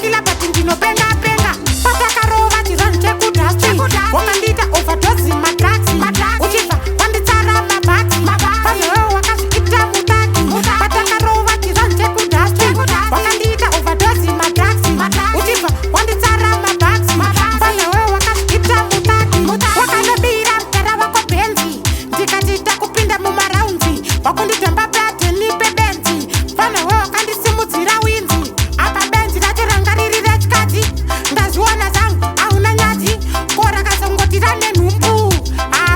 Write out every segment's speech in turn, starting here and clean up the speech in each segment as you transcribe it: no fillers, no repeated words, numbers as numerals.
Kila pati ndino penga penga Pataka rova chizani cheku dusty Wakandita overdose madraxi Uchifa wanditsara mabaxi Pane wewe wakazi ita mutaki Pataka rova chizani cheku dusty Wakandita overdose madraxi Uchifa wanditsara mabaxi Pane wewe wakazi ita mutaki Wakanobira mkera wako benzi Ndikatita kupinda mumaraundi Wakunditamba plate nipe benzi Pane wewe wakandisimudzira winzi Apa benzi rangaririre chikadzi ndaziona zangu hauna nyadzi kora kasongotira nenhumbu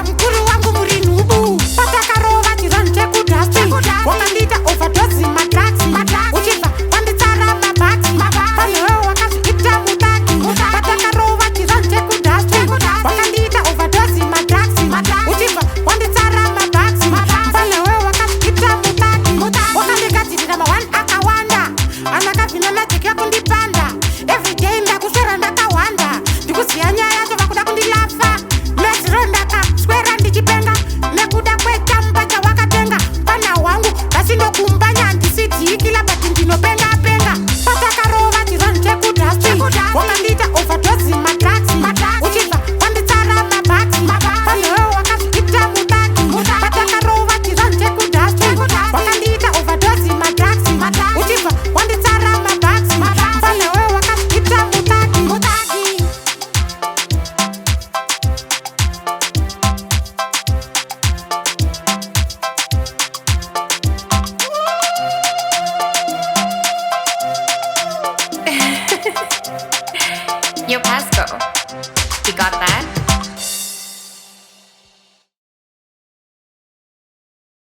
mukuru wangu muri nhumbu patakarova chizani chekudhasti wakandita overdose madraxi uchibva wanditsara mabaxi pane wewe wakazviita mutaki patakarova chizani chekudhasti wakandita overdose madraxi uchibva wanditsara mabaxi pane wewe wakazviita mutaki wakandigadzirira mawani akawanda anakabvina majeki yakundipanda everyday ndakuswera ndakawanda ndikuziya nyaya yacho vakuda kundilafa meziro ndakaswera ndichipenga nekuda kwechamba chawakatenga pana hwangu vasindokumbanya ndisidhikila bati ndinopenga penga patakarova chizani chekudhasti wakandita overdose madraxi uchibva wanditsara mabaxi pane wewe wakazviita mutaki patakarova chizani chekudhasti wakandita overdose madraxi uchibva wanditsara mabaxi pane wewe wakazviita mutaki Yo, Pasco, you got that?